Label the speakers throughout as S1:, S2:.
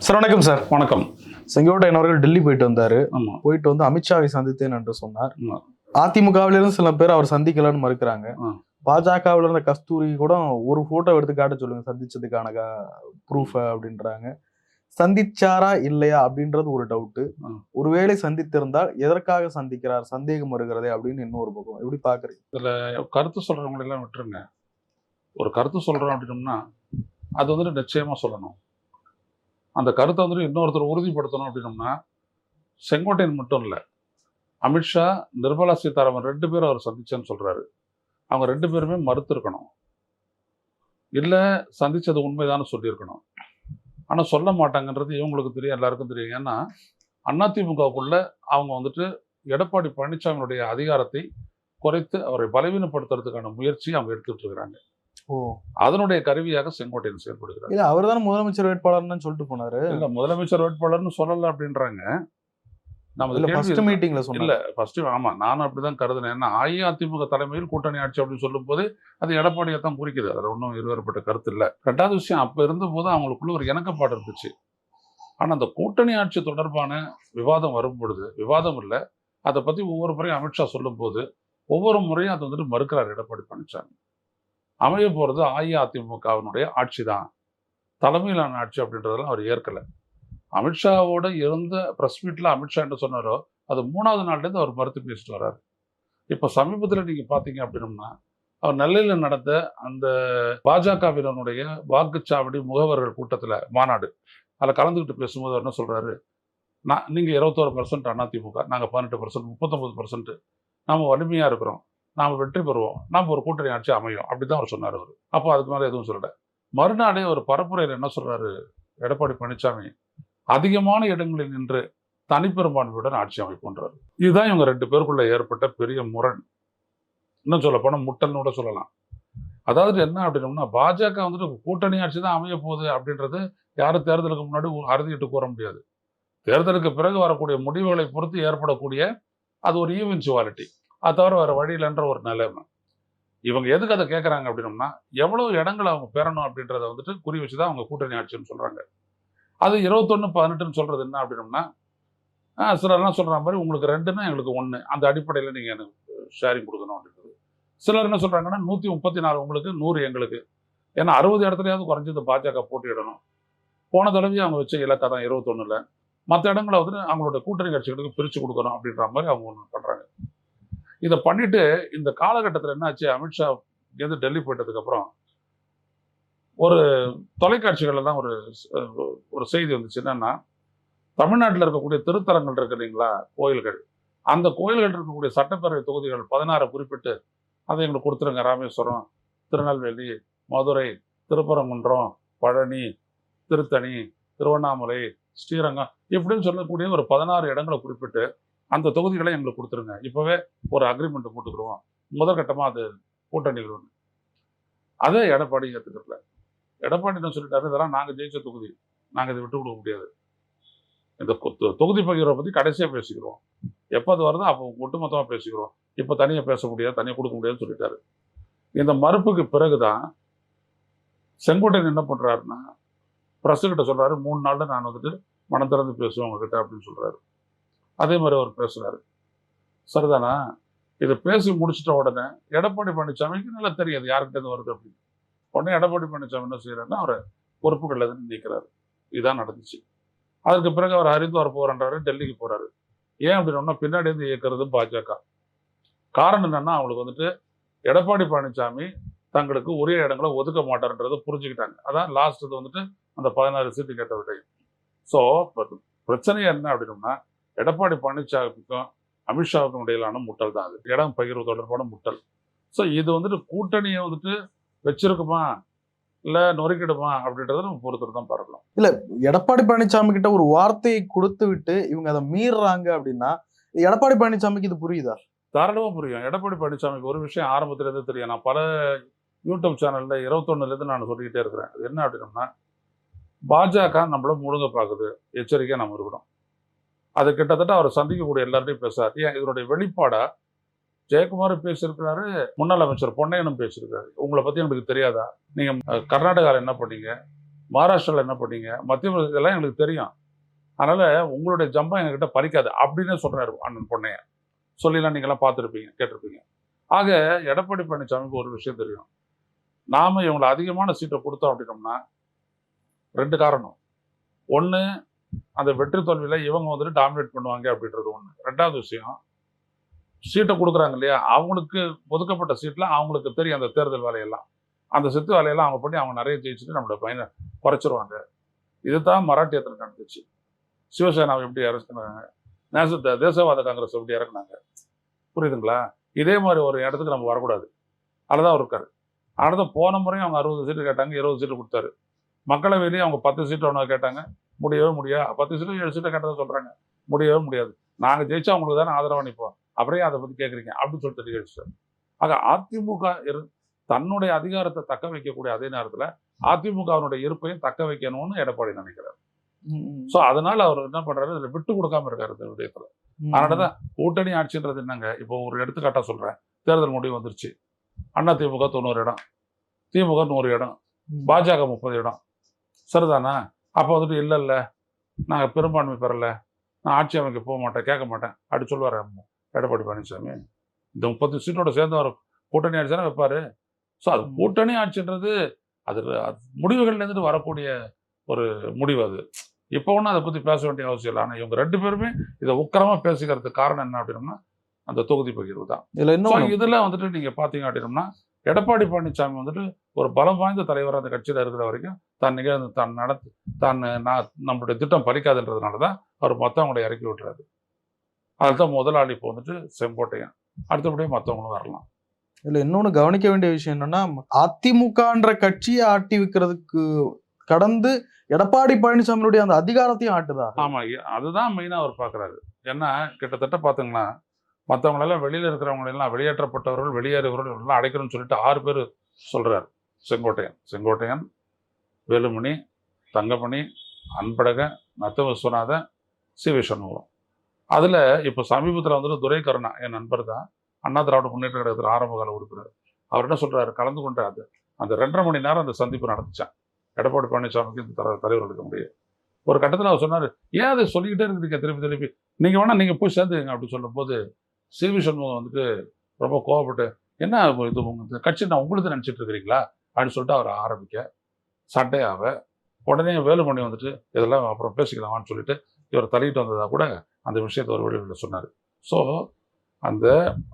S1: Sir வணக்கம் sir.
S2: வணக்கம்.
S1: செங்கோட்டையன் அவர்கள் டெல்லி போயிட்டு வந்தாரு.
S2: ஆமா.
S1: போயிட்டு வந்து அமித்ஷாவை சந்தித்தேன் என்று சொன்னார்.
S2: ஆமா.
S1: அதிமுகவிலிருந்து சில பேர் அவர் சந்திக்கலன்னு மறுக்கிறாங்க.
S2: ஆ.
S1: பாஜகவில் இருந்த கஸ்தூரி கூட ஒரு போட்டோ எடுத்து காட்ட சொல்லுங்க சந்திச்சதுக்கான ப்ரூஃப் அப்படின்றாங்க. சந்திச்சாரா இல்லையா அப்படின்றது ஒரு டவுட். ஒருவேளை சந்தித்திருந்தால் எதற்காக சந்திக்கிறார் சந்தேகம் வருகிறதே அப்படின்னு இன்னொரு பக்கம். எப்படி பாக்குறீங்க?
S2: இதுல கருத்து சொல்றவங்களை எல்லாம் விட்டுருங்க. ஒரு கருத்து சொல்றோம் அப்படின்னோம்னா அது வந்துட்டு நிச்சயமா சொல்லணும். அந்த கருத்தை வந்துட்டு இன்னொருத்தர் உறுதிப்படுத்தணும் அப்படின்னோம்னா செங்கோட்டையன் மட்டும் இல்லை, அமித்ஷா, நிர்மலா சீதாராமன் 2 பேரும் அவர் சந்திச்சேன்னு சொல்றாரு. அவங்க 2 பேருமே மறுத்திருக்கணும், இல்லை சந்திச்சது உண்மைதான்னு சொல்லியிருக்கணும். ஆனால் சொல்ல மாட்டாங்கன்றது இவங்களுக்கு தெரியும், எல்லாருக்கும் தெரியும். ஏன்னா அதிமுகவுக்குள்ள அவங்க வந்துட்டு எடப்பாடி பழனிசாமியுடைய அதிகாரத்தை குறைத்து அவரை பலவீனப்படுத்துறதுக்கான முயற்சி அவங்க எடுத்துட்டு இருக்கிறாங்க. அதனுடைய கருவியாக செங்கோட்டையன் செயல்படுகிறார்.
S1: இல்ல அவர் தான் முதலமைச்சர் வேட்பாளர்னு சொல்லிட்டு போனாரு.
S2: இல்ல முதலமைச்சர் வேட்பாளர்னு சொல்லல அப்படின்றாங்க.
S1: மீட்டிங்ல
S2: இல்ல ஃபர்ஸ்ட் ஆமா, நானும் அப்படிதான் கருதுனேன். ஏன்னா அஇஅதிமுக தலைமையில் கூட்டணி ஆட்சி அப்படின்னு சொல்லும் போது அது எடப்பாடியை தான் குறிக்குது. அதுல ஒன்றும் இருவேறுபட்ட கருத்து இல்லை. 2வது விஷயம், அப்ப இருந்த போது அவங்களுக்குள்ள ஒரு இணக்கப்பாடு இருந்துச்சு. ஆனா அந்த கூட்டணி ஆட்சி தொடர்பான விவாதம் வரும் பொழுது, விவாதம் இல்லை, அதை பத்தி ஒவ்வொரு முறையும் அமித்ஷா சொல்லும் போது ஒவ்வொரு முறையும் அதை வந்துட்டு மறுக்கிறார் எடப்பாடி பழனிசாமி. அமைய போறது அஇஅதிமுகவினுடைய ஆட்சி தான், தலைமையிலான ஆட்சி அப்படின்றதெல்லாம் அவர் ஏற்கல. அமித்ஷாவோட இருந்த பிரஸ் மீட்ல அமித்ஷா என்ன சொன்னாரோ அது 3வது நாள்லேருந்து அவர் மறுத்து பேசிட்டு வர்றாரு. இப்போ சமீபத்தில் நீங்க பாத்தீங்க அப்படின்னம்னா அவர் நெல்லையில் நடந்த அந்த பாஜகவினுடைய வாக்குச்சாவடி முகவர்கள் கூட்டத்தில் மாநாடு, அதில் கலந்துக்கிட்டு பேசும்போது அவர் என்ன சொல்றாரு, நீங்க 21% அதிமுக, நாங்கள் 18%, 39%, நாம வலிமையா இருக்கிறோம், நாம வெற்றி பெறுவோம், நாம ஒரு கூட்டணி ஆட்சி அமையும், அப்படிதான் அவர் சொன்னார். அவர் அப்போ அதுக்கு மேலே எதுவும் சொல்லல. மறுநாளே ஒரு பரப்புரையில் என்ன சொல்றாரு எடப்பாடி பழனிசாமி, அதிகமான இடங்களில் நின்று தனிப்பெரும்பான்மையுடன் ஆட்சி அமைப்புன்றார். இதுதான் இவங்க 2 பேருக்குள்ள ஏற்பட்ட பெரிய முரண். இன்னும் சொல்ல போனா முட்டல்னு கூட சொல்லலாம். அதாவது என்ன அப்படின்னோம்னா பாஜக வந்துட்டு கூட்டணி ஆட்சி தான் அமைய போகுது அப்படின்றது யாரும் தேர்தலுக்கு முன்னாடி அறுதிட்டு கூற முடியாது. தேர்தலுக்கு பிறகு வரக்கூடிய முடிவுகளை பொறுத்து ஏற்படக்கூடிய அது ஒரு ஈவென்ச்சுவாலிட்டி, அது தவிர வேற வழியிலன்ற ஒரு நிலைமை. இவங்க எதுக்கு அதை கேட்கறாங்க அப்படின்னோம்னா எவ்வளவு இடங்களை அவங்க பெறணும் அப்படின்றத வந்துட்டு குறி வச்சுதான் அவங்க கூட்டணி ஆட்சின்னு சொல்றாங்க. அது 21-18 சொல்றது என்ன அப்படின்னோம்னா சிலர்லாம் சொல்ற மாதிரி உங்களுக்கு 2ன்னா எங்களுக்கு 1, அந்த அடிப்படையில் நீங்க எனக்கு ஷேரிங் கொடுக்கணும் அப்படின்றது. சிலர் என்ன சொல்றாங்கன்னா 134 உங்களுக்கு, 100 எங்களுக்கு. ஏன்னா 60 இடத்துலயாவது குறைஞ்சது பாஜக போட்டியிடணும். போன தடவை அவங்க வச்ச இலக்கா தான் 21ல, மற்ற இடங்களை வந்து அவங்களோட கூட்டணி கட்சிகளுக்கு பிரிச்சு கொடுக்கணும் அப்படின்ற மாதிரி அவங்க ஒன்று பண்றாங்க. இதை பண்ணிட்டு இந்த காலகட்டத்தில் என்ன ஆச்சு, அமித்ஷா இங்கேருந்து டெல்லி போயிட்டதுக்கு அப்புறம் ஒரு தொலைக்காட்சிகள் எல்லாம் ஒரு செய்தி வந்துச்சு. என்னன்னா தமிழ்நாட்டில் இருக்கக்கூடிய திருத்தலங்கள் இருக்கு இல்லைங்களா, கோயில்கள், அந்த கோயில்கள் இருக்கக்கூடிய சட்டப்பேரவை தொகுதிகள் 16 குறிப்பிட்டு அதை எங்களுக்கு கொடுத்துருங்க. ராமேஸ்வரம், திருநெல்வேலி, மதுரை, திருப்பரங்குன்றம், பழனி, திருத்தணி, திருவண்ணாமலை, ஸ்ரீரங்கம் இப்படின்னு சொல்லக்கூடிய ஒரு 16 இடங்களை குறிப்பிட்டு அந்த தொகுதிகளை எங்களுக்கு கொடுத்துருங்க, இப்பவே ஒரு அக்ரிமெண்ட் போட்டுக்கிறோம், முதற்கட்டமாக அது கூட்டணிகள். அதை எடப்பாடி ஏற்றுக்கல. எடப்பாடி என்ன சொல்லிட்டாரு, இதெல்லாம் நாங்கள் ஜெயிச்ச தொகுதி, நாங்கள் இதை விட்டு கொடுக்க முடியாது, இந்த தொகுதி பகிர்வை பற்றி கடைசியாக பேசிக்கிறோம், எப்போ அது வருதோ அப்போ ஒட்டுமொத்தமாக பேசிக்கிறோம், இப்போ தனியாக பேச முடியாது, தனியாக கொடுக்க முடியாதுன்னு சொல்லிட்டாரு. இந்த மறுப்புக்கு பிறகுதான் செங்கோட்டையன் என்ன பண்ணுறாருன்னா பிரஸ்கிட்ட சொல்கிறாரு, 3 நாளில் நான் வந்துட்டு மனம் திறந்து பேசுவேன் உங்ககிட்ட அப்படின்னு சொல்கிறாரு. அதே மாதிரி அவர் பேசுகிறாரு. சரிதானா? இதை பேசி முடிச்சிட்ட உடனே எடப்பாடி பழனிசாமிக்கு நல்லா தெரியாது யாருக்கிட்ட வருது அப்படின்னு. உடனே எடப்பாடி பழனிசாமி என்ன செய்யறாருன்னா அவரை பொறுப்புகள் எதுன்னு நீக்கிறாரு. இதுதான் நடந்துச்சு. அதற்கு பிறகு அவர் ஹரித்வார் போறாரு, டெல்லிக்கு போறாரு. ஏன் அப்படின்னா பின்னாடி இருந்து இயக்கிறது பாஜக. காரணம் என்னன்னா அவங்களுக்கு வந்துட்டு எடப்பாடி பழனிசாமி தங்களுக்கு உரிய இடங்களை ஒதுக்க மாட்டார்ன்றதை புரிஞ்சுக்கிட்டாங்க. அதான் லாஸ்ட் இது வந்துட்டு அந்த 16 சீட்டு கேட்ட விட்டை. ஸோ பிரச்சனை என்ன அப்படின்னா எடப்பாடி பழனிசாமிக்கும் அமித்ஷாவுக்கும் இடையிலான முட்டல் தான் அது, இடம் பகிர்வு தொடர்பான முட்டல். ஸோ இது வந்துட்டு கூட்டணியை வந்துட்டு வச்சிருக்குமா இல்லை நொறுக்கிடுமா அப்படின்றத நம்ம பொறுத்து தான் பார்க்கலாம்.
S1: இல்லை, எடப்பாடி பழனிசாமி கிட்ட ஒரு வார்த்தையை கொடுத்து விட்டு இவங்க அதை மீறுறாங்க அப்படின்னா எடப்பாடி பழனிசாமிக்கு இது புரியுதா?
S2: தாராளமாக புரியும். எடப்பாடி பழனிசாமிக்கு ஒரு விஷயம் ஆரம்பத்துலேருந்து தெரியும். நான் பல யூடியூப் சேனலில் 21லேருந்து நான் சொல்லிக்கிட்டே இருக்கிறேன். அது என்ன அப்படின்னா பாஜக நம்மள முழுங்க பார்க்குது, எச்சரிக்கையாக நம்ம இருக்கணும். அது கிட்டத்தட்ட அவர் சந்திக்கக்கூடிய எல்லார்ட்டையும் பேசுறாரு. ஏன் இதனுடைய வெளிப்பாடா ஜெயக்குமார் பேசியிருக்கிறாரு, முன்னாள் அமைச்சர் பொன்னையனும் பேசியிருக்காரு. உங்களை பத்தி எனக்கு தெரியாதா, நீங்க கர்நாடகாவில் என்ன பண்ணீங்க, மகாராஷ்டிரால என்ன பண்ணீங்க, மத்திய பிரதேசம் எங்களுக்கு தெரியும், அதனால உங்களுடைய ஜம்பம் எங்ககிட்ட பறிக்காது அப்படின்னு சொல்றாரு அண்ணன் பொன்னைய. சொல்லிலாம் நீங்களாம் பார்த்துருப்பீங்க, கேட்டிருப்பீங்க. ஆக எடப்பாடி பழனிசாமிக்கு ஒரு விஷயம் தெரியும், நாம இவங்களை அதிகமான சீட்டை கொடுத்தோம் அப்படின்னோம்னா 2 காரணம். ஒன்று, அந்த வெற்றி தோல்வியில இவங்க வந்துட்டு டாமினேட் பண்ணுவாங்க அப்படின்றது ஒன்று. 2வது விஷயம், சீட்டை கொடுக்குறாங்க இல்லையா, அவங்களுக்கு ஒதுக்கப்பட்ட சீட்ல அவங்களுக்கு தெரியும் அந்த தேர்தல் வேலையெல்லாம், அந்த சித்து வேலையெல்லாம் அவங்க பண்ணி அவங்க நிறைய ஜெயிச்சுட்டு நம்மளோட பையனை குறைச்சிருவாங்க. இதுதான் மராட்டியத்தில் நடந்துச்சு. சிவசேனாவை எப்படி இறக்குனாங்க, தேசவாத காங்கிரஸ் எப்படி இறக்குனாங்க, புரியுதுங்களா? இதே மாதிரி ஒரு இடத்துக்கு நம்ம வரக்கூடாது, அதுதான் இருக்காரு. ஆனால் போன முறையும் அவங்க 60 சீட்டு கேட்டாங்க, 20 சீட்டு கொடுத்தாரு. மக்களவையிலேயே அவங்க 10 சீட்டு ஒன்று கேட்டாங்க, முடியவே முடியாது. 10 சீட்டு 7 சீட்டை கேட்டதை சொல்றாங்க, முடியவே முடியாது. நாங்கள் ஜெயிச்சா அவங்களுக்கு தானே ஆதரவாக நிற்போம், அப்புறம் அதை பற்றி கேட்குறீங்க அப்படின்னு சொல்லிட்டு கேட்டுச்சார். ஆக அதிமுக தன்னுடைய அதிகாரத்தை தக்க வைக்கக்கூடிய அதே நேரத்தில் அதிமுகவினுடைய இருப்பையும் தக்க வைக்கணும்னு எடப்பாடி நினைக்கிறார். ஸோ அதனால அவர் என்ன பண்றாரு, இதில் விட்டு கொடுக்காம இருக்காரு இந்த விடயத்தில். அதனாலதான் கூட்டணி ஆட்சின்றது என்னங்க, இப்போ ஒரு எடுத்துக்காட்டா சொல்றேன், தேர்தல் முடிவு வந்துருச்சு, அண்ணா திமுக 90 இடம், திமுக 100 இடம், பாஜக 30 இடம், சரிதானா? அப்போ வந்துட்டு இல்லை நான் பெரும்பான்மை பெறல, நான் ஆட்சி அமைக்க போக மாட்டேன், கேட்க மாட்டேன் அப்படி சொல்லுவார் எடப்பாடி பழனிசாமி. இந்த 30 சீட்டோட சேர்ந்து அவர் கூட்டணி ஆட்சி தானே வைப்பாரு. ஸோ அது கூட்டணி ஆட்சின்றது அது முடிவுகள்லேருந்து வரக்கூடிய ஒரு முடிவு. அது இப்போ ஒன்றும் அதை பற்றி பேச வேண்டிய அவசியம் இல்லை. ஆனால் இவங்க 2 பேருமே இதை உக்கிரமாக பேசிக்கிறதுக்கு காரணம் என்ன அப்படின்னா அந்த தொகுதி பகிர்வு தான். இதில் வந்துட்டு நீங்கள் பார்த்தீங்க அப்படின்னம்னா எடப்பாடி பழனிசாமி வந்துட்டு ஒரு பலம் வாய்ந்த தலைவர் அந்த கட்சியில் இருக்கிற வரைக்கும் நம்மளுடைய திட்டம் பலிக்காதுன்றதுனால தான் அவர் மற்றவங்களை இறக்கி விட்டுறாரு. அதுதான் முதலாளி இப்போ வந்துட்டு செங்கோட்டையன், அடுத்தபடியே மற்றவங்களும் வரலாம்.
S1: இல்லை இன்னொன்று கவனிக்க வேண்டிய விஷயம் என்னன்னா, அதிமுகன்ற கட்சியை ஆட்டி வைக்கிறதுக்கு கடந்து எடப்பாடி பழனிசாமியுடைய அந்த அதிகாரத்தையும் ஆட்டுதா?
S2: ஆமா, அதுதான் மெயினா அவர் பாக்குறாரு. ஏன்னா கிட்டத்தட்ட பாத்தீங்கன்னா மற்றவங்களெல்லாம் வெளியில இருக்கிறவங்களெல்லாம் வெளியேற்றப்பட்டவர்கள் வெளியேறுகிறவர்கள் எல்லாம் அடைக்கணும்னு சொல்லிட்டு 6 பேர் சொல்றாரு செங்கோட்டையன், வேலுமணி, தங்கமணி, அன்பழகன், நத்த விஸ்வநாதன், சி.வி. சண்முகம். அதுல இப்ப சமீபத்தில் வந்துட்டு துரை கருணா என் நண்பர் தான், அண்ணா திராவிட முன்னேற்ற கழகத்தில் ஆரம்பகால உறுப்பினர். அவர் என்ன சொல்றாரு, கலந்து கொண்ட அந்த 2.5 மணி நேரம் அந்த சந்திப்பு நடந்துச்சான் எடப்பாடி பழனிசாமிக்கு இந்த தலைவர்களுக்கு முடியும். ஒரு கட்டத்தில் அவர் சொன்னார், ஏன் அதை சொல்லிக்கிட்டே இருக்கிறீங்க திருப்பி நீங்கள் வேணா நீங்கள் போய் சேர்ந்துங்க அப்படி சொல்லும் போது சி.வி. சண்முகம் வந்துட்டு ரொம்ப கோவப்பட்டு, என்ன இது உங்க கட்சி நான் உங்களுக்கு நினச்சிட்டு இருக்கிறீங்களா அப்படின்னு சொல்லிட்டு அவர் ஆரம்பிக்க சண்டையாக, உடனே வேலுமணி வந்துட்டு இதெல்லாம் அப்புறம் பேசிக்கலாமான்னு சொல்லிட்டு இவர் தள்ளிட்டு வந்ததாக கூட அந்த விஷயத்தை ஒரு வெளியில் சொன்னார். ஸோ அந்த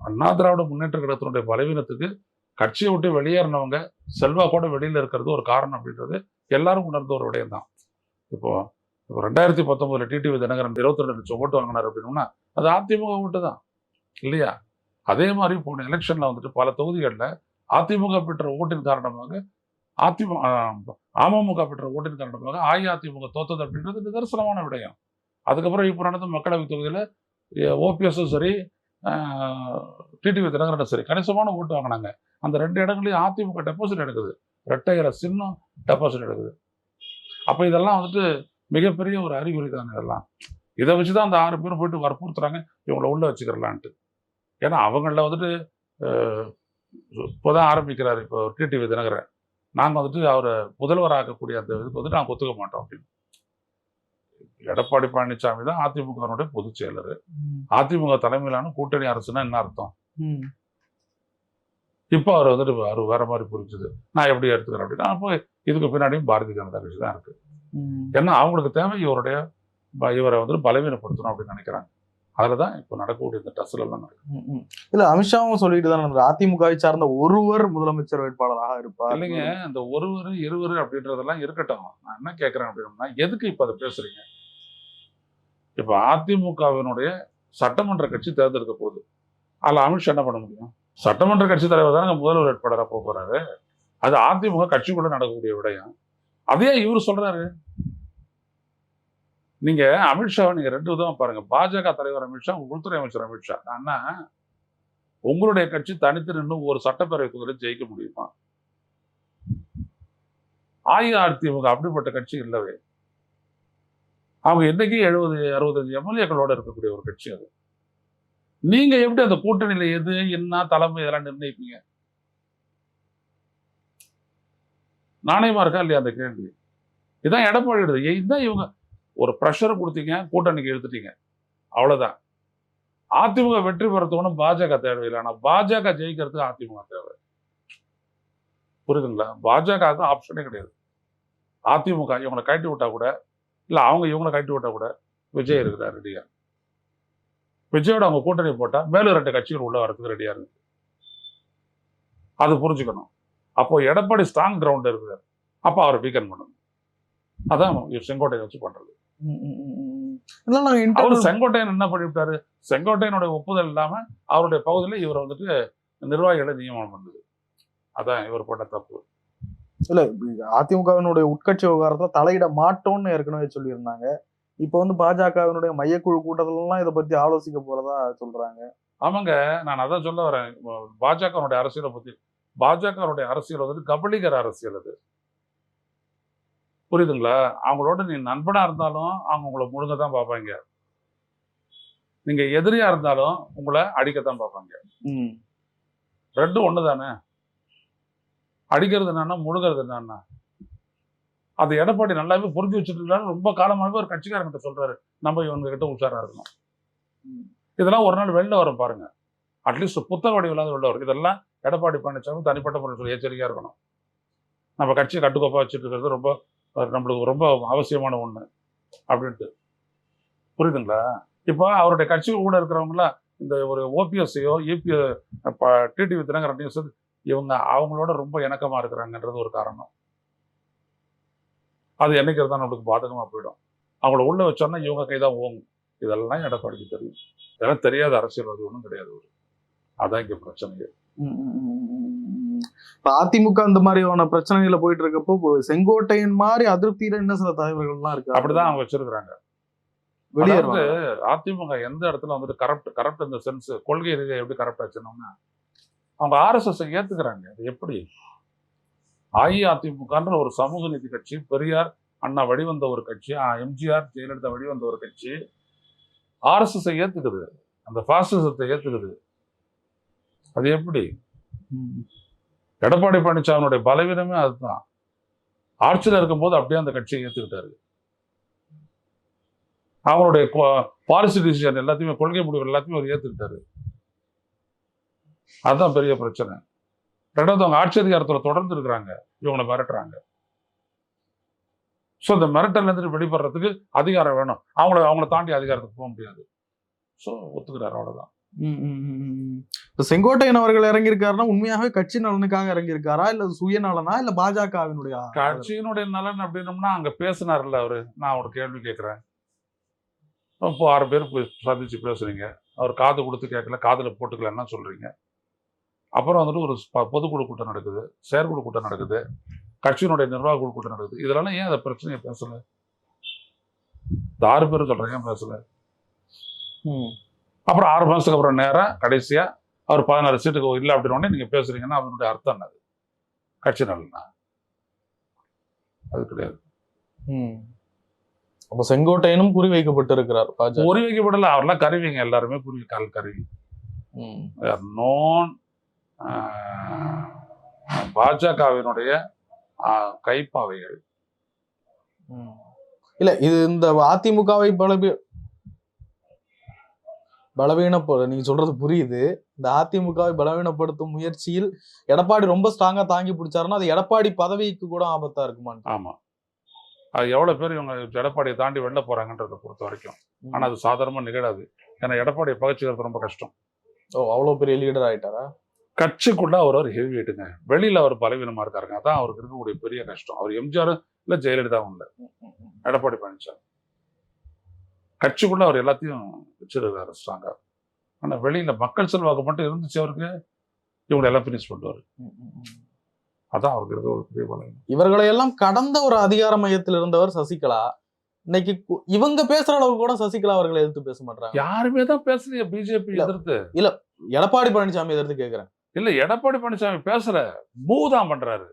S2: அண்ணா திராவிட முன்னேற்ற கழகத்தினுடைய பலவீனத்துக்கு கட்சியை விட்டு வெளியேறினவங்க செல்வா கூட வெளியில் இருக்கிறது ஒரு காரணம் அப்படின்றது எல்லாரும் உணர்ந்த ஒரு விடயம் தான். இப்போ 2019 டிடிவி தினகரன் 22 லட்சம் ஓட்டு வாங்கினார் அப்படின்னா அது அதிமுக ஓட்டு தான் இல்லையா? அதே மாதிரி போன எலெக்ஷன்ல வந்துட்டு பல தொகுதிகளில் அதிமுக பெற்ற ஓட்டின் காரணமாக அமமுக பெற்ற ஓட்டின் காரணமாக அஇஅதிமுக தோத்தது அப்படின்றது நிதர்சனமான விடயம். அதுக்கப்புறம் இப்போ நடந்த மக்களவை தொகுதியில் ஓபிஎஸும் சரி டிடிவி தினகரனும் சரி கணிசமான ஓட்டு வாங்கினாங்க. அந்த 2 இடங்களையும் அதிமுக டெபாசிட் எடுக்குது, ரெட்டையர சின்னம் டெபாசிட் எடுக்குது. அப்போ இதெல்லாம் வந்துட்டு மிகப்பெரிய ஒரு அறிகுறி தானே. இதெல்லாம் இதை வச்சுதான் அந்த 6 பேரும் போயிட்டு வற்புறுத்துறாங்க இவங்களை உள்ள வச்சுக்கிறலான்ட்டு. ஏன்னா அவங்கள வந்துட்டு இப்போதான் ஆரம்பிக்கிறாரு இப்போ டிடிவி தினகரன், நாங்கள் வந்துட்டு அவரை முதல்வராக்கக்கூடிய அந்த இதுக்கு வந்துட்டு நாங்கள் ஒத்துக்க மாட்டோம் அப்படின்னு. எடப்பாடி பழனிசாமி தான் அதிமுகனுடைய பொதுச் செயலர். அதிமுக தலைமையிலான கூட்டணி அரசுனா என்ன அர்த்தம்? இப்போ அவர் வந்துட்டு அவர் வேற மாதிரி புரிஞ்சுது, நான் எப்படி எடுத்துக்கிறேன் அப்படின்னா அப்போ இதுக்கு பின்னாடியும் பாரதிய ஜனதா கட்சி தான் இருக்கு. ஏன்னா அவங்களுக்கு தேவை இவரை வந்துட்டு பலவீனப்படுத்தணும் அப்படின்னு நினைக்கிறாங்க. அதுலதான் இப்போ நடக்கக்கூடிய இந்த டஸ்ல எல்லாம் நடக்கும்.
S1: இல்ல அமித்ஷாவும் சொல்லிட்டு தான் அதிமுகவை சார்ந்த ஒருவர் முதலமைச்சர் வேட்பாளராக இருப்பார்.
S2: இல்லைங்க, இந்த ஒருவர் இருவர் அப்படின்றதெல்லாம் இருக்கட்டும். நான் என்ன கேட்கிறேன் அப்படின்னா எதுக்கு இப்ப அதை பேசுறீங்க? இப்ப அதிமுகவினுடைய சட்டமன்ற கட்சி தேர்ந்தெடுக்க போகுது. அதுல அமித்ஷா என்ன பண்ண முடியும்? சட்டமன்ற கட்சி தலைவர் தானே முதல்வர் வேட்பாளராக போக போறாரு. அது அதிமுக கட்சிக்குள்ள நடக்கக்கூடிய விடயம். அதே இவரு சொல்றாரு. நீங்க அமித்ஷாவை நீங்க 2 விதமா பாருங்க. பாஜக தலைவர் அமித்ஷா, உள்துறை அமைச்சர் அமித்ஷா. ஆனா உங்களுடைய கட்சி தனித்து நின்று ஒரு சட்டப்பேரவை தொகுதியில் ஜெயிக்க முடியுமா? அஇஅதிமுக அப்படிப்பட்ட கட்சி இல்லவே. அவங்க இன்னைக்கு 70-65 எம்எல்ஏக்களோட இருக்கக்கூடிய ஒரு கட்சி அது. நீங்க எப்படி அந்த கூட்டணியில எது என்ன தலைமை இதெல்லாம் நிர்ணயிப்பீங்க? நாணயமா இருக்கா இல்லையா அந்த கேள்வி? இதான் எடப்பாடி எடுது. இதுதான் இவங்க ஒரு ப்ரெஷர் கொடுத்தீங்க, கூட்டணிக்கு எடுத்துட்டீங்க, அவ்வளவுதான். அதிமுக வெற்றி பெறத்துக்கு பாஜக தேவையில்லை. ஆனா பாஜக ஜெயிக்கிறதுக்கு அதிமுக தேவை. புரியுதுங்களா? பாஜக ஆப்ஷனே கிடையாது. அதிமுக இவங்களை கழட்டி விட்டா கூட, இல்ல அவங்க இவங்களை கழட்டி விட்டா கூட விஜய் இருக்கிறார் ரெடியா. விஜயோட அவங்க கூட்டணி போட்டா மேலும் 2 கட்சிகள் உள்ள வரதுக்கு ரெடியா இருக்கு. அது புரிஞ்சுக்கணும். அப்போ எடப்பாடி ஸ்ட்ராங் கிரவுண்ட் இருக்குது. அப்ப அவரை வீக்கன் பண்ணணும். அதான் செங்கோட்டையை வச்சு பண்றது. அவரு செங்கோட்டையன் என்ன பண்ணிவிட்டாரு? செங்கோட்டையனுடைய ஒப்புதல் இல்லாம அவருடைய பகுதியில் இவர் வந்துட்டு நிர்வாகிகளை நியமனம் பண்ணுது. அதான் இவர் போட்ட தப்பு.
S1: இல்ல, அதிமுகவினுடைய உட்கட்சி விவகாரத்துல தலையிட மாட்டோம்னு ஏற்கனவே சொல்லியிருந்தாங்க. இப்ப பாஜகவினுடைய மையக்குழு கூட்டத்துல எல்லாம் இதை பத்தி ஆலோசிக்க போறதா சொல்றாங்க.
S2: ஆமாங்க, நான் அதான் சொல்ல வரேன். பாஜகனுடைய அரசியலை பத்தி, பாஜகனுடைய அரசியல் வந்துட்டு கபலீகர அரசியல். அது புரியுதுங்களா? அவங்களோட நீ நண்பனா இருந்தாலும் அவங்க உங்களை முழுங்கதான் பார்ப்பாங்க. நீங்க எதிரியா இருந்தாலும் உங்களை அடிக்கத்தான் பார்ப்பாங்க. ரெண்டும் ஒண்ணுதானே. அடிக்கிறது என்னன்னா, முழுகிறது என்னன்னா, அது எடப்பாடி நல்லாவே புரிஞ்சு வச்சுட்டு இருக்காரு. ரொம்ப காலமாகவே ஒரு கட்சிக்காரங்கிட்ட சொல்றாரு, நம்ம இவங்க கிட்ட உஷாரா இருக்கணும். இதெல்லாம் ஒரு நாள் வெளில வரும் பாருங்க. அட்லீஸ்ட் புத்தக வடிவிலாவது வெளில வரும். இதெல்லாம் எடப்பாடி பழனிசாமி தனிப்பட்ட முறையில் சொல்லி எச்சரிக்கையா இருக்கணும். நம்ம கட்சியை கட்டுக்கோப்பா வச்சுட்டு இருக்கிறது ரொம்ப நம்மளுக்கு ரொம்ப அவசியமான ஒண்ணு அப்படின்ட்டு. புரியுதுங்களா? இப்போ அவருடைய கட்சிகள் கூட இருக்கிறவங்களாம் இந்த ஒரு ஓபிஎஸ்ஐயோ டிடிவி தினகரன் நியூஸ் இவங்க அவங்களோட ரொம்ப இணக்கமா இருக்கிறாங்கன்றது ஒரு காரணம். அது என்னைக்கு இருந்தால் நம்மளுக்கு பாதகமா போயிடும். அவங்கள உள்ள வச்சோன்னா இவங்க கைதான் ஓங்கும். இதெல்லாம் எடப்பாடிக்கு தெரியும். இதெல்லாம் தெரியாத அரசியல்வாதி ஒன்றும் கிடையாது. அதான் இங்க பிரச்சனை.
S1: இப்ப அதிமுக இந்த மாதிரியான பிரச்சனைகளை போயிட்டு இருக்கப்போ செங்கோட்டையன் மாதிரி அதிருப்தியில என்ன சில தலைவர்கள்லாம் இருக்கு.
S2: அப்படிதான் அவங்க வச்சிருக்கிறாங்க. வெளியே அதிமுக எந்த இடத்துல வந்துட்டு கரப்ட் இந்த சென்ஸ் கொள்கை ரீதியா எப்படி கரப்ட் ஆச்சுன்னா, அவங்க RSS ஏத்துக்கிறாங்க. அது எப்படி? அஇஅதிமுகன்ற ஒரு சமூக நீதி கட்சி, பெரியார் அண்ணா வழிவந்த ஒரு கட்சி, எம்ஜிஆர் ஜெயலலிதா வழிவந்த ஒரு கட்சி RSS ஏத்துக்குது, அந்த பாசிசத்தை ஏத்துக்குது. அது எப்படி? எடப்பாடி பழனிசாமியுடைய பலவீனமே அதுதான். ஆட்சியில் இருக்கும்போது அப்படியே அந்த கட்சியை ஏத்துக்கிட்டாரு. அவருடைய பாலிசி டிசிஷன் எல்லாத்தையுமே, கொள்கை முடிவுகள் எல்லாத்தையுமே அவர் ஏத்துக்கிட்டாரு. அதுதான் பெரிய பிரச்சனை. ரெண்டாவது, அவங்க ஆட்சி அதிகாரத்தில் தொடர்ந்து இருக்கிறாங்க, இவங்களை மிரட்டுறாங்க. ஸோ இந்த மிரட்டல் இருந்து வெளிப்படுறதுக்கு அதிகாரம் வேணும். அவங்கள தாண்டி அதிகாரத்துக்கு போக முடியாது. ஸோ ஒத்துக்கிறாரு, அவ்வளவுதான்.
S1: செங்கோட்டையன் அவர்கள் இறங்கியிருக்காருன்னா உண்மையாகவே கட்சி நலனுக்காக இறங்கியிருக்காரா, இல்ல சுயநலனா, இல்ல பாஜகவினுடைய
S2: கட்சியினுடைய நலன் அப்படின்னம்னா அங்க பேசினார்ல அவரு. நான் ஒரு கேள்வி கேட்கிறேன். இப்போ 6 பேர் சந்திச்சு பேசுறீங்க, அவர் காது கொடுத்து கேட்கல, காதுல போட்டுக்கலன்னா சொல்றீங்க. அப்புறம் வந்துட்டு ஒரு பொதுக்குழு கூட்டம் நடக்குது, செயற்குழு கூட்டம் நடக்குது, கட்சியினுடைய நிர்வாக குழு கூட்டம் நடக்குது. இதெல்லாம் ஏன் அந்த பிரச்சனையை பேசல? இந்த 6 பேரும் சொல்றேன், ஏன் பேசல? அப்புறம் 6 மாசத்துக்கு அப்புறம் நேரம் கடைசியா அவர் 16 சீட்டுக்கு இல்லை அப்படின்னு நீங்க பேசுறீங்கன்னா அதனுடைய அர்த்தம் என்னது? கட்சி நலனா? அது கிடையாது.
S1: அப்ப செங்கோட்டையனும் குறி வைக்கப்பட்டு இருக்கிறார்.
S2: குறி வைக்கப்படல, அவர்லாம் கருவிங்க, எல்லாருமே கருவி. நோன் பாஜகவினுடைய கைப்பாவைகள்.
S1: இல்ல, இது இந்த அதிமுகவை நீங்க சொல்றது புரியுது. இந்த அதிமுகவை பலவீனப்படுத்தும் முயற்சியில் எடப்பாடி ரொம்ப ஸ்ட்ராங்கா தாங்கி பிடிச்சாருன்னா அது எடப்பாடி பதவிக்கு கூட ஆபத்தா இருக்குமா?
S2: ஆமா, அது எவ்வளவு பேர் இவங்க எடப்பாடியை தாண்டி வெளில போறாங்கன்றதை பொறுத்த வரைக்கும். ஆனா அது சாதாரணமா நிகழாது. ஏன்னா எடப்பாடியை பகச்சுக்கிறது ரொம்ப கஷ்டம்.
S1: அவ்வளவு பெரிய லீடர் ஆயிட்டாரா?
S2: கட்சிக்குள்ள அவர் ஹெவி வெயிட்டுங்க, வெளியில அவர் பலவீனமா இருக்காருங்க. அதான் அவருக்கு இருக்கக்கூடிய பெரிய கஷ்டம். அவர் எம்ஜிஆர் இல்ல ஜெயலலிதாவும் இல்ல, எடப்பாடி பழனிசாமி. கட்சிக்குள்ள அவர் எல்லாத்தையும் வச்சிருக்காரு ஸ்ட்ராங்கா. ஆனா வெளியில மக்கள் செல்வாக்கு மட்டும் இருந்துச்சு அவருக்கு, இவங்க எல்லாம் பினிஷ் பண்ணுவாரு. அதான் அவருக்கு இருக்க ஒரு பெரிய பலம்.
S1: இவர்களை எல்லாம் கடந்த ஒரு அதிகார மையத்தில் இருந்தவர் சசிகலா. இன்னைக்கு இவங்க பேசுற அளவுக்கு கூட சசிகலா அவர்களை எதிர்த்து பேச மாட்டாங்க.
S2: யாருமே தான் பேசுறீங்க பிஜேபி எதிர்த்து.
S1: இல்ல, எடப்பாடி பழனிசாமி எதிர்த்து கேட்கிறேன்.
S2: இல்ல, எடப்பாடி பழனிசாமி பேசல, மூதான் பண்றாரு.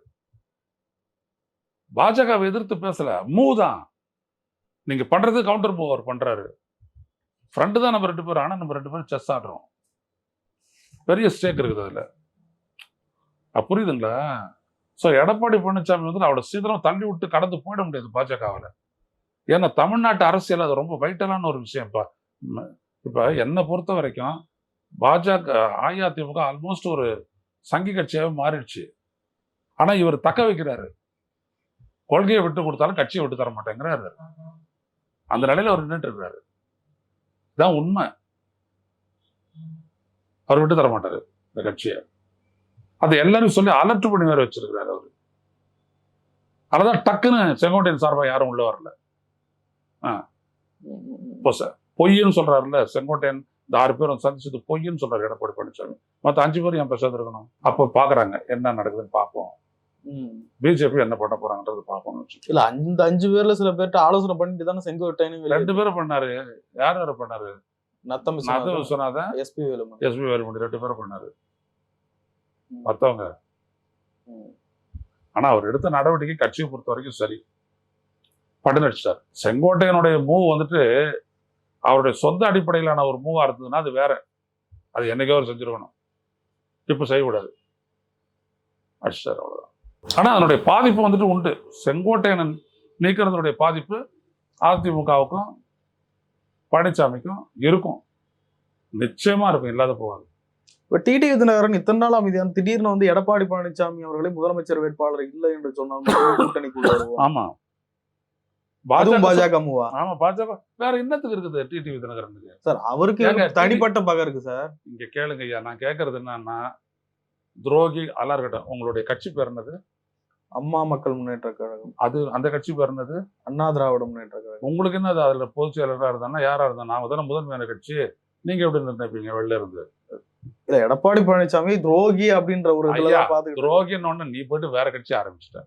S2: பாஜகவை எதிர்த்து பேசல, மூதான். நீங்க பண்றது கவுண்டர் மூவ் அவர் பண்றாரு. ஃப்ரெண்டு தான் நம்ம 2 பேரும். ஆனா நம்ம 2 பேரும் செஸ் ஆடுறோம். பெரிய ஸ்டேக் இருக்குது அதுல. புரியுதுங்களா? ஸோ எடப்பாடி பழனிசாமி வந்து அவரோட சீக்கிரம் தள்ளி விட்டு கடந்து போயிட முடியாது பாஜகவில். ஏன்னா தமிழ்நாட்டு அரசியல் அது ரொம்ப வைட்டலான ஒரு விஷயம்ப்பா. இப்போ என்னை பொறுத்த வரைக்கும் பாஜக அஇஅதிமுக ஆல்மோஸ்ட் ஒரு சங்கி கட்சியாகவே மாறிடுச்சு. ஆனா இவர் தக்க வைக்கிறாரு. கொள்கையை விட்டு கொடுத்தாலும் கட்சியை விட்டு தர மாட்டேங்கிறாரு. அந்த நிலையில அவர் நின்றுட்டு இருக்கிறாரு. இதான் உண்மை. அவர் விட்டு தர மாட்டாரு இந்த கட்சியை. அது எல்லாரும் சொல்லி அலர்ட் பண்ணி வேற வச்சிருக்கிறாரு அவரு. அதனால டக்குன்னு செங்கோட்டையன் சார்பா யாரும் உள்ள வரல. பொய்ன்னு சொல்றாருல்ல செங்கோட்டையன், இந்த 6 பேரும் சந்திச்சது பொய்ன்னு சொல்றாரு எடப்பாடி பழனிசாமி. மற்ற 5 பேரும் என் பேசாது இருக்கணும். அப்ப பாக்குறாங்க என்ன நடக்குதுன்னு பார்ப்போம், பிஜேபி என்ன பண்ண போறாங்கன்றது பார்ப்போம்னு வச்சு.
S1: இல்ல அந்த 5 பேர்ல சில பேர்ட்ட ஆலோசனை பண்ணிட்டு தானே செங்கோட்டையன்
S2: 2 பேரும் பண்ணாரு. யார் யார பண்ணாரு?
S1: நத்தம்
S2: விஸ்வநாதன்,
S1: எஸ்பி வேலுமணி
S2: 2 பேரும் பண்ணாரு. மத்தவங்க ஆனா அவர் எடுத்த நடவடிக்கை கட்சியை பொறுத்த வரைக்கும் சரி பட்டு நடிச்சிட்டார். செங்கோட்டையனுடைய மூவ் வந்துட்டு அவருடைய சொந்த அடிப்படையிலான ஒரு மூவா இருந்ததுன்னா அது வேற. அது என்னைக்கோ அவர் செஞ்சிருக்கணும். இப்ப செய்யக்கூடாது. அடிச்சிட்டார் அவ்வளவுதான். ஆனா அதனுடைய பாதிப்பு வந்துட்டு உண்டு. செங்கோட்டையன் நீக்கிறதுடைய பாதிப்பு அதிமுகவுக்கும் பழனிசாமிக்கும் இருக்கும். நிச்சயமா இருக்கும், இல்லாத போகாது.
S1: இப்ப டிடிவி தினகரன் இத்தனை நாள் அமைதியான திடீர்னு வந்து எடப்பாடி பழனிசாமி அவர்களே முதலமைச்சர் வேட்பாளர் இல்லை என்று சொன்னால் கூட்டணிக்குள்ள வருவோம்.
S2: ஆமா,
S1: பாஜக மூவா?
S2: ஆமா, பாஜக வேற என்னத்துக்கு இருக்குது டிடிவி தினகரனுக்கு?
S1: சார் அவருக்கு தனிப்பட்ட பகை இருக்கு சார்.
S2: இங்க கேளுங்க ஐயா, நான் கேட்கறது என்னன்னா, துரோகி அல்லா இருக்கட்டும், உங்களுடைய கட்சி பேர் என்னது?
S1: அம்மா மக்கள் முன்னேற்ற கழகம்.
S2: அது அந்த கட்சி பேர் என்னது?
S1: அண்ணா திராவிட முன்னேற்ற கழகம்.
S2: உங்களுக்கு என்னது அதுல பொதுச் செயலராக இருந்தா யாரா இருந்தா? நாம தானே முதன்மையான கட்சி. நீங்க எப்படி நினைப்பீங்க வெளில இருந்து?
S1: இல்ல எடப்பாடி பழனிசாமி துரோகி அப்படின்ற ஒரு
S2: துரோகின்னு நீ போயிட்டு வேற கட்சி ஆரம்பிச்சிட்ட.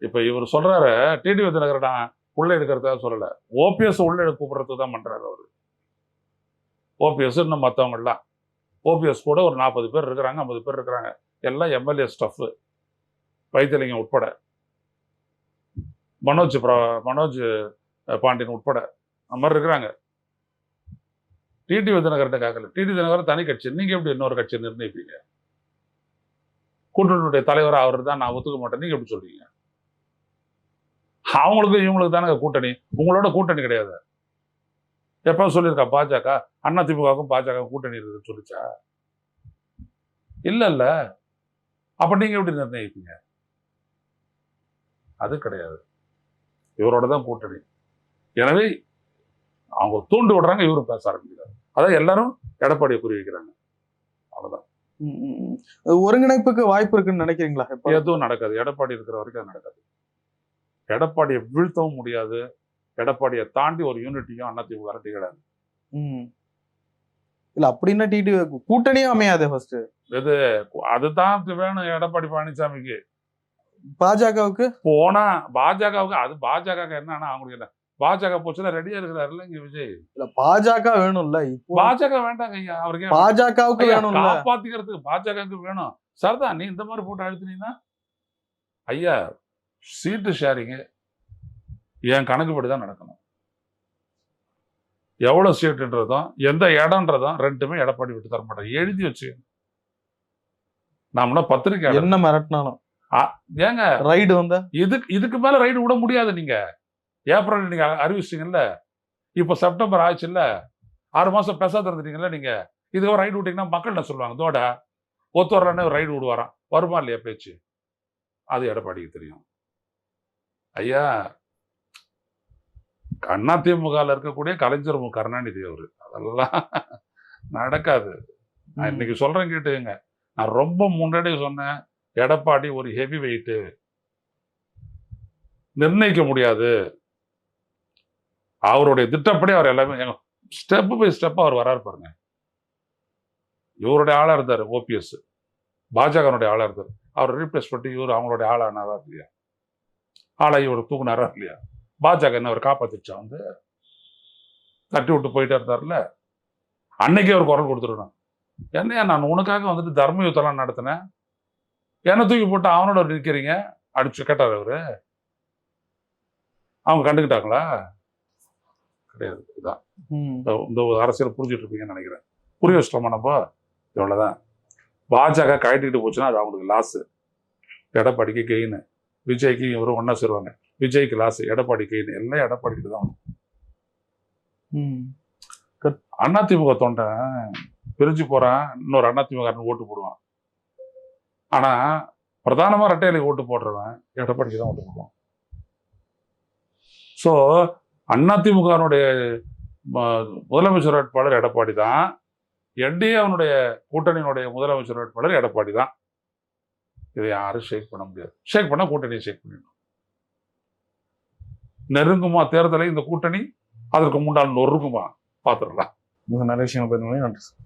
S2: இப்ப இவர் சொல்றாரு டிடிவி தினகரன் உள்ள எடுக்கிறதா சொல்லல, ஓபிஎஸ் உள்ள கூப்பிடுறதுக்கு தான் பண்றாரு அவரு. ஓபிஎஸ் இன்னும் மத்தவங்க எல்லாம், ஓபிஎஸ் கூட ஒரு 40 பேர் இருக்கிறாங்க, 50 பேர் இருக்கிறாங்க, எல்லாம் எம்எல்ஏ ஸ்டஃப், வைத்தியலிங்கம் உட்பட, மனோஜ் பாண்டியன் உட்பட அந்த மாதிரி இருக்கிறாங்க. டிடிவி தினகரன் கேட்கல. டிடிவி தினகரன் தனி கட்சி, நீங்க எப்படி இன்னொரு கட்சியை நிர்ணயிப்பீங்க? கூட்டணியுடைய தலைவர் அவர் தான், நான் ஒத்துக்க மாட்டேன், நீங்க எப்படி சொல்றீங்க? அவங்களுக்கு இவங்களுக்கு தானே கூட்டணி, உங்களோட கூட்டணி கிடையாது. எப்ப சொல்லியிருக்கா பாஜக அதிமுகவுக்கும் பாஜக கூட்டணி இருக்குன்னு சொல்லிச்சா? இல்ல. அப்ப நீங்க எப்படி நிர்ணயிப்பீங்க? அது கிடையாது. இவரோட தான் கூட்டணி. எனவே அவங்க தூண்டு விடுறாங்க, இவரும் பேச ஆரம்பிக்கிறார். அதான் எல்லாரும் எடப்பாடியை குறி வைக்கிறாங்க. அவ்வளவுதான்.
S1: ஒருங்கிணைப்புக்கு வாய்ப்பு இருக்குன்னு நினைக்கிறீங்களா?
S2: எதுவும் நடக்காது. எடப்பாடி இருக்கிற வரைக்கும் அது நடக்காது. எடப்பாடியை வீழ்த்தவும் முடியாது. எடப்பாடியை தாண்டி ஒரு யூனிட்டியும் அதிமுக அரட்டி கிடையாது.
S1: இல்ல அப்படின்னா டிடிவி கூட்டணியும் அமையாது. ஃபர்ஸ்ட்
S2: எது அதுதான் வேணும் எடப்பாடி பழனிசாமிக்கு.
S1: பாஜகவுக்கு
S2: போனா பாஜகவுக்கு அது பாஜக என்னன்னா அவங்களுக்கு என்ன, பாஜக போச்சுன்னா ரெடியா இருக்கிறாருல்ல இங்க விஜய்.
S1: இல்ல பாஜக வேணும்ல,
S2: பாஜக வேண்டாங்க ஐயா. அவருக்கு
S1: பாஜகவுக்கு வேணும்,
S2: காப்பாத்திக்கிறதுக்கு பாஜகவுக்கு வேணும். சரிதா, நீ இந்த மாதிரி போட்டு அழுத்தினீங்கன்னா ஐயா சீட்டு ஷேரிங் என் கணக்குப்படி தான் நடக்கணும். எவ்வளவு சீட்டுன்றதும் எந்த இடம்ன்றதும் ரெண்டுமே எடப்பாடி விட்டு தர மாட்டேன். எழுதி வச்சு நாம பத்திரிக்கை
S1: என்ன மிரட்டினாலும்
S2: ஏங்க
S1: ரைடு வந்தா
S2: இதுக்கு மேல ரைடு விட முடியாது. நீங்க ஏப்ரல் நீங்க அறிவிச்சிட்டீங்கல்ல, இப்ப செப்டம்பர் ஆச்சு இல்ல, 6 மாசம் பேசாத இருந்துட்டீங்கல்ல நீங்க. இதுக்கு ரைடு விட்டீங்கன்னா மக்கள் என்ன சொல்லுவாங்க? தோட ஒத்து வரலன்னு ரைடு விடுவாராம், வருமா இல்லையா பேச்சு? அது எடப்பாடிக்கு தெரியும். ஐயா அதிமுகவில் இருக்கக்கூடிய கலைஞர் கருணாநிதி அவரு, அதெல்லாம் நடக்காது. நான் இன்னைக்கு சொல்றேன் கேட்டுங்க. நான் ரொம்ப முன்னாடி சொன்னேன், எடப்பாடி ஒரு ஹெவி வெயிட், நிர்ணயிக்க முடியாது. அவருடைய திட்டப்படி அவர் எல்லாமே ஸ்டெப் பை ஸ்டெப் அவர் வராரு பாருங்க. இவருடைய ஆளா இருந்தாரு ஓபிஎஸ், பாஜகனுடைய ஆளா இருந்தாரு. அவர் ரீப்ளேஸ் பண்ணி இவர் அவங்களுடைய ஆளானாரா இல்லையா? ஆளா இவர் தூக்குனாரா இல்லையா? பாஜக என்ன அவர் காப்பாத்திச்சா? வந்து தட்டி விட்டு போயிட்டே இருந்தார்ல. அன்னைக்கே அவர் குரல் கொடுத்துருக்கணும். என்னையா நான் உனக்காக வந்துட்டு தர்ம யுத்தம்லாம் நடத்தினேன், என்ன தூக்கி போட்டு அவனோட நிற்கிறீங்க அடிச்சு கேட்டார் அவரு. அவங்க கண்டுக்கிட்டாங்களா? கிடையாது. இதான் இந்த அரசியல் புரிஞ்சுட்டு இருப்பீங்கன்னு நினைக்கிறேன். புரிய வச்சிட்டோமா நம்ம? இவ்வளவுதான். பாஜக கழட்டிட்டு போச்சுன்னா அது அவங்களுக்கு லாஸ், எடப்பாடிக்கு கெயின். விஜய்க்கு இவரும் ஒன்னா சேருவாங்க, விஜய்க்கு லாஸ், எடப்பாடி கெயின். எல்லாம் எடப்பாடிக்கு தான். அதிமுக தொண்டன் பிரிஞ்சு போறான், இன்னொரு அதிமுக ஓட்டு போடுவான். ஆனா பிரதானமா ரெட்டையில ஓட்டு போடுறவன் எடப்பாடிக்கு தான் ஓட்டு போடுவான். ஸோ அதிமுகனுடைய முதலமைச்சர் வேட்பாளர் எடப்பாடி தான், என்டிஏ அவனுடைய கூட்டணியினுடைய முதலமைச்சர் வேட்பாளர் எடப்பாடி தான். இதை யாரும் ஷேக் பண்ண முடியாது. ஷேக் பண்ணா கூட்டணியை ஷேக் பண்ணிடணும். நெருங்குமா தேர்தலை இந்த கூட்டணி, அதற்கு முன்னால் நொறுங்குமா பார்த்துடலாம்.
S1: நிறைய விஷயங்கள் நன்றி சார்.